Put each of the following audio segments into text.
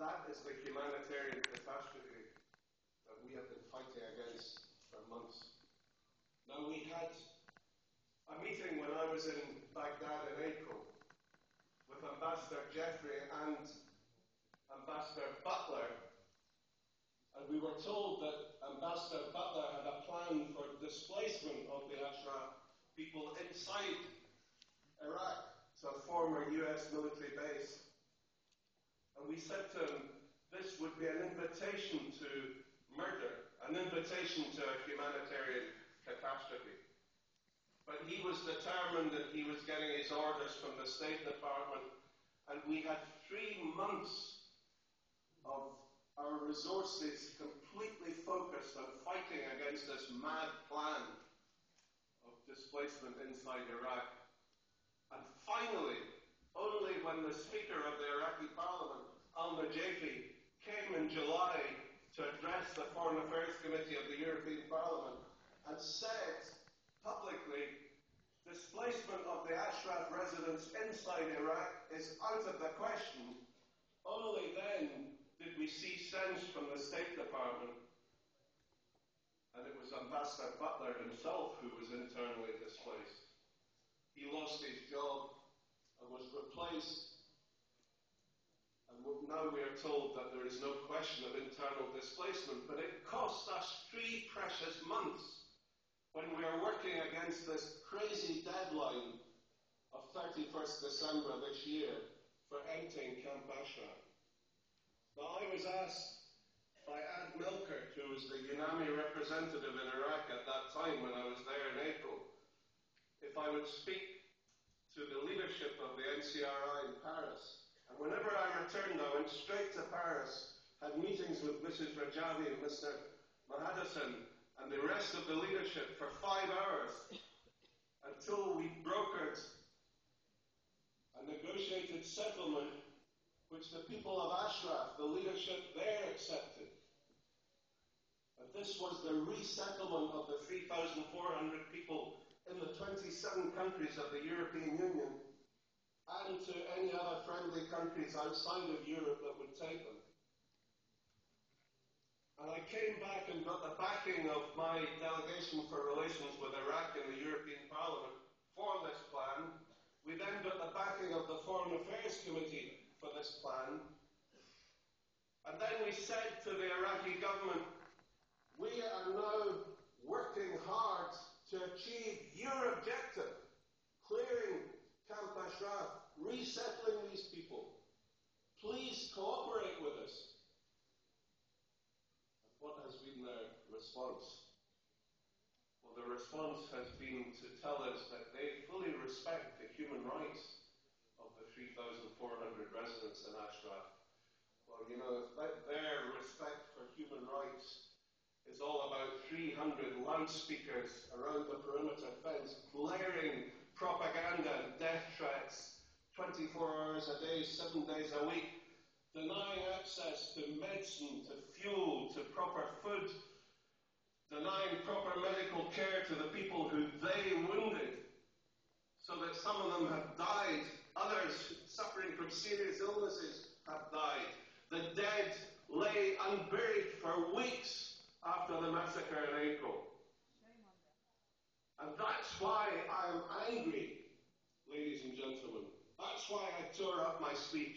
that is the humanitarian catastrophe that we have been fighting against for months. Now, we had a meeting when I was in Baghdad in April with Ambassador Jeffrey and Ambassador Butler, and we were told that Ambassador Butler had a plan for displacement of the Ashraf people inside Iraq to a former US military base. And we said to him, this would be an invitation to murder, an invitation to a humanitarian catastrophe. But he was determined that he was getting his orders from the State Department, and we had 3 months of our resources completely focused on fighting against this mad plan of displacement inside Iraq. And finally, only when the Speaker of the Iraqi Parliament, al-Najafi, came in July to address the Foreign Affairs Committee of the European Parliament and said publicly, displacement of the Ashraf residents inside Iraq is out of the question. Only then did we see sense from the State Department, and it was Ambassador Butler himself who was internally displaced. He lost his job and was replaced, and now we are told that there is no question of internal displacement, but it cost us 3 precious months when we are working against this crazy deadline of 31st December this year for emptying Camp Ashraf. Now, I was asked by Ad Melkert, who was the UNAMI representative in Iraq at that time when I was there in April, if I would speak to the leadership of the NCRI in Paris. And whenever I returned, I went straight to Paris, had meetings with Mrs. Rajavi and Mr. Mahadassan and the rest of the leadership for 5 hours until we brokered a negotiated settlement which the people of Ashraf, the leadership there, accepted. And this was the resettlement of the 3,400 people in the 27 countries of the European Union and to any other friendly countries outside of Europe that would take them. And I came back and got the backing of my delegation for relations with Iraq in the European Parliament for this plan. We then got the backing of the Foreign Affairs Committee for this plan. And then we said to the Iraqi government, we are now working hard to achieve your objective, clearing Camp Ashraf, resettling these people. Please cooperate with us. And what has been their response? Well, the response has been to tell us that they fully respect the human rights of the 3,400 residents in Ashraf. Well, you know, if their respect for human rights is all about 300 loudspeakers around the perimeter fence, blaring propaganda and death threats 24 hours a day, 7 days a week, denying access to medicine, to fuel, to proper food, denying proper medical care to the people who they wounded, so that some of them have died, others suffering from serious illnesses have died. The dead lay unburied for weeks after the massacre in April. And that's why I am angry, ladies and gentlemen. That's why I tore up my speech.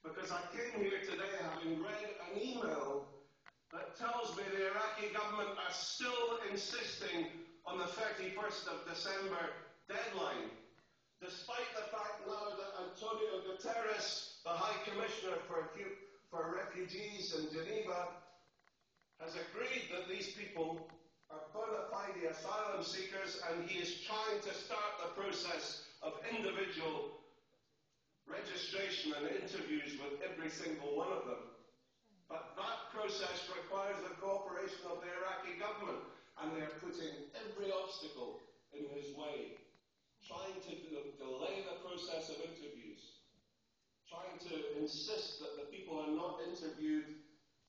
Because I came here today having read an email that tells me the Iraqi government are still insisting on the 31st of December deadline, despite the fact now that Antonio Guterres, the High Commissioner for Refugees in Geneva, has agreed that these people are bona fide asylum seekers, and he is trying to start the process of individual registration and interviews with every single one of them. But that process requires the cooperation of the Iraqi government, and they are putting every obstacle in his way, trying to delay the process of interviews, trying to insist that the people are not interviewed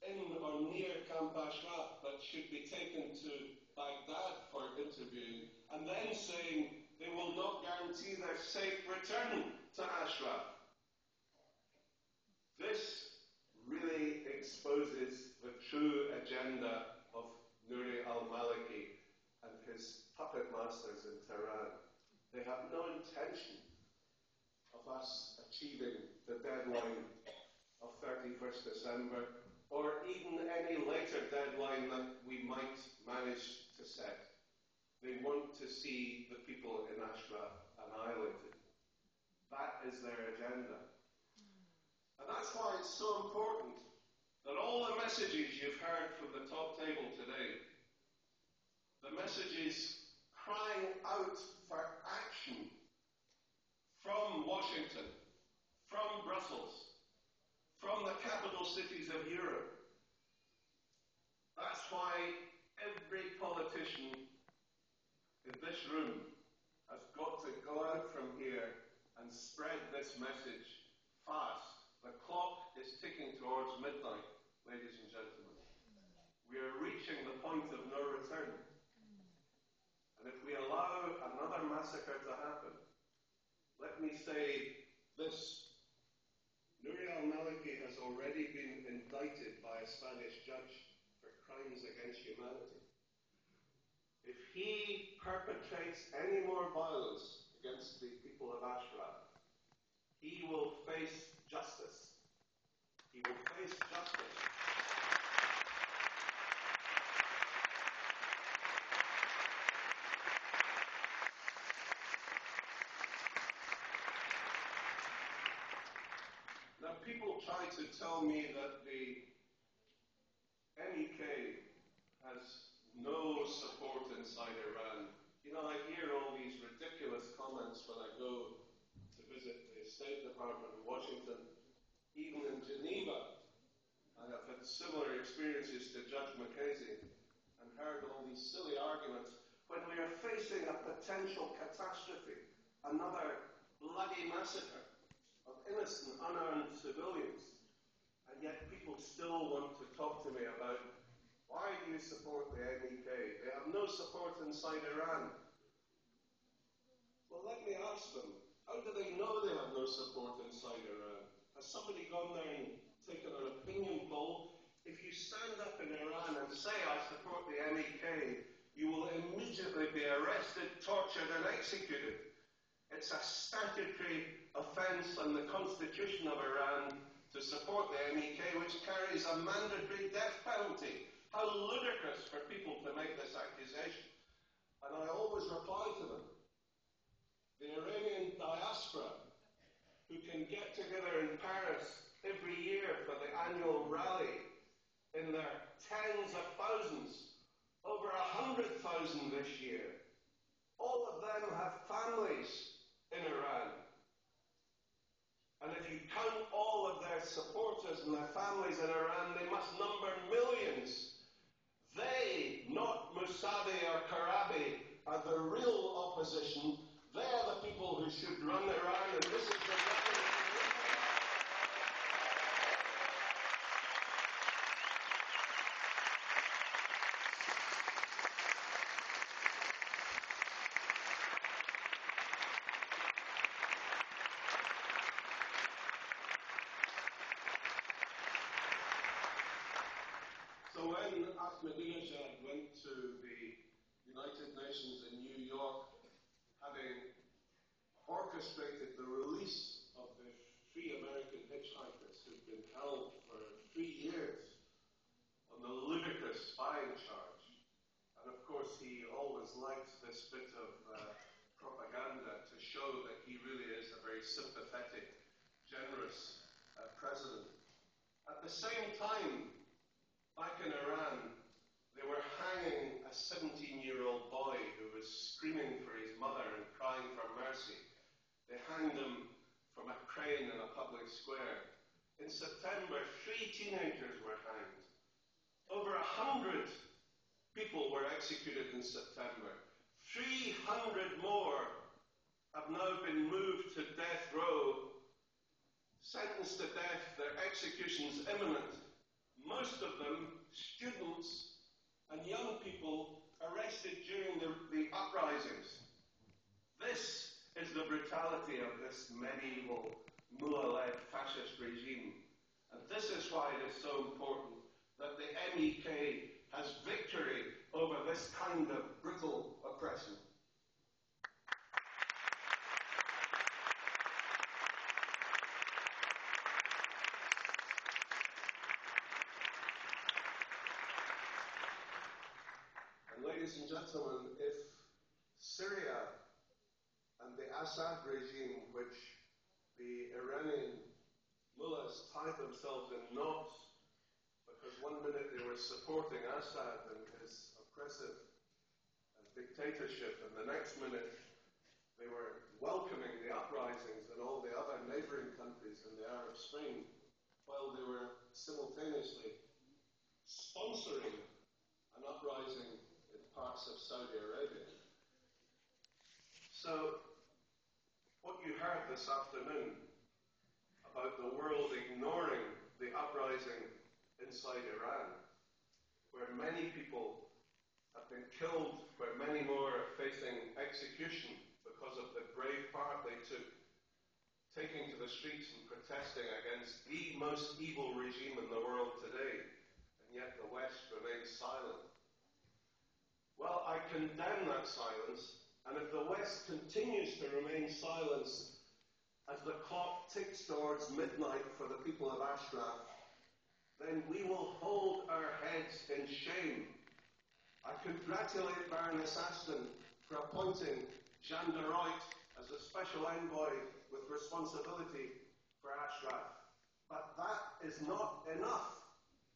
in or near Camp Ashraf, but should be taken to Baghdad for interviewing, and then saying they will not guarantee their safe return to Ashraf. This really masters in Tehran. They have no intention of us achieving the deadline of 31st December, or even any later deadline that we might manage to set. They want to see the people in Ashraf annihilated. That is their agenda. And that's why it's so important that all the messages you've heard from the top table today, the messages crying out for action from Washington, from Brussels, from the capital cities of Europe. That's why every politician in this room has got to go out from here and spread this message fast. The clock is ticking towards midnight, ladies and gentlemen. We are reaching the point of no return. And if we allow another massacre to happen, let me say this. Nouri al-Maliki has already been indicted by a Spanish judge for crimes against humanity. If he perpetrates any more violence against the people of Ashraf, he will face justice. He will face justice. Now, people try to tell me that the MEK has no support inside Iran. You know, I hear all these ridiculous comments when I go to visit the State Department in Washington, even in Geneva. I have had similar experiences to Judge McCasey and heard all these silly arguments when we are facing a potential catastrophe, another bloody massacre of innocent, unarmed civilians. And yet people still want to talk to me about, why do you support the MEK? They have no support inside Iran. Well, let me ask them, how do they know they have no support inside Iran? Has somebody gone there and taken an opinion poll? If you stand up in Iran and say, I support the MEK, you will immediately be arrested, tortured, and executed. It's a statutory offence on the constitution of Iran to support the MEK, which carries a mandatory death penalty. How ludicrous for people to make this accusation. And I always reply to them. The Iranian diaspora, who can get together in Paris every year for the annual rally in their tens of thousands, over 100,000 this year, all of them have families in Iran. And if you count all of their supporters and their families in Iran, they must number millions. They, not Musavi or Karabi, are the real opposition. They are the people who should run Iran, and this is the government. So when Mpda went to the United Nations in New York, having orchestrated the release of the 3 American hitchhikers who'd been held for 3 years on the ludicrous spying charge, and of course he always likes this bit of propaganda to show that he really is a very sympathetic, generous president. At the same time, back in Iran, they were hanging a 17-year-old boy who was screaming for his mother and crying for mercy. They hanged him from a crane in a public square. In September, 3 teenagers were hanged. Over 100 people were executed in September. 300 more have now been moved to death row, sentenced to death, their executions imminent. Most of them students and young people arrested during the uprisings. This is the brutality of this medieval mullah-led fascist regime. And this is why it is so important that the MEK has victory over this kind of brutal oppression. ladies and gentlemen, if Syria and the Assad regime, which the Iranian mullahs tied themselves in knots because one minute they were supporting Assad and his oppressive dictatorship, and the next minute they were welcoming the uprisings in all the other neighboring countries in the Arab Spring, while they were simultaneously sponsoring an uprising in parts of Saudi Arabia. So, what you heard this afternoon about the world ignoring the uprising inside Iran, where many people have been killed, where many more are facing execution because of the brave part they took, taking to the streets and protesting against the most evil regime in the world today, and yet the West remains silent. Well, I condemn that silence, and if the West continues to remain silent as the clock ticks towards midnight for the people of Ashraf, then we will hold our heads in shame. I congratulate Baroness Ashton for appointing Jean de Ruyt as a special envoy with responsibility for Ashraf. But that is not enough.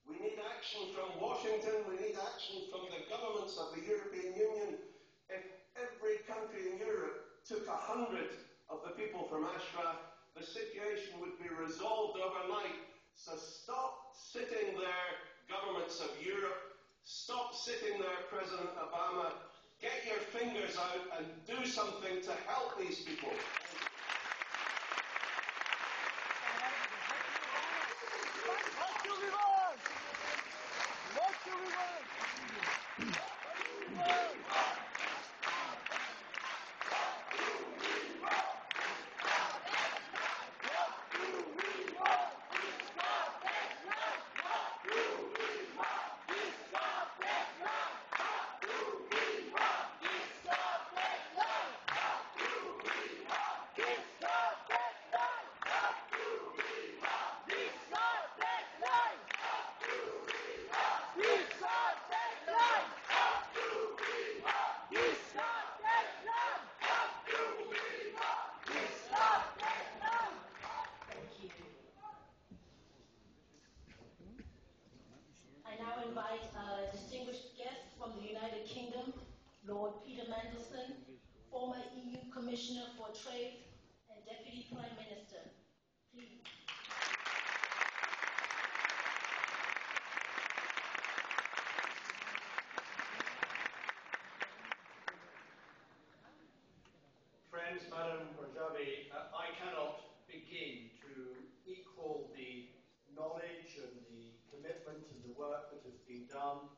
We need action from Washington, we need action from the governments of the European Union. If every country in Europe took 100 of the people from Ashraf, the situation would be resolved overnight. So stop sitting there, governments of Europe. Stop sitting there, President Obama. Get your fingers out and do something to help these people. I now invite a distinguished guest from the United Kingdom, Lord Peter Mandelson, former EU Commissioner for Trade and Deputy Prime Minister. Please. Friends, Madam Rajabi, I cannot begin to equal the knowledge and the commitment and the work that has been done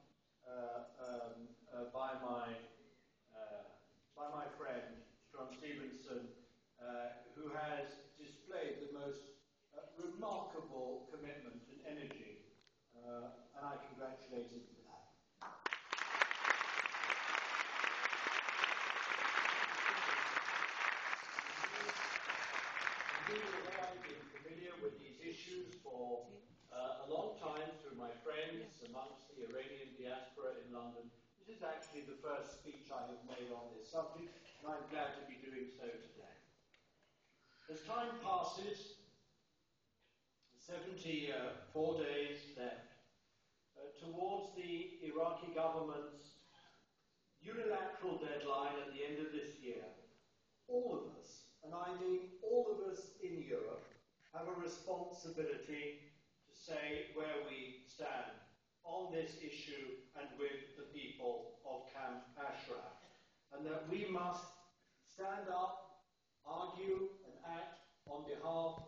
by my friend, John Stevenson, who has displayed the most remarkable commitment and energy, and I congratulate him for that. Indeed, although I've been familiar with these issues for a long time through my friends amongst the Iranian diaspora in London, this is actually the first speech I have made on this subject, and I'm glad to be doing so today. As time passes, 74 days left, towards the Iraqi government's unilateral deadline at the end of this year, all of us, and I mean all of us in Europe, have a responsibility to say where we stand on this issue and with the people of Camp Ashraf, and that we must stand up, argue and act on behalf of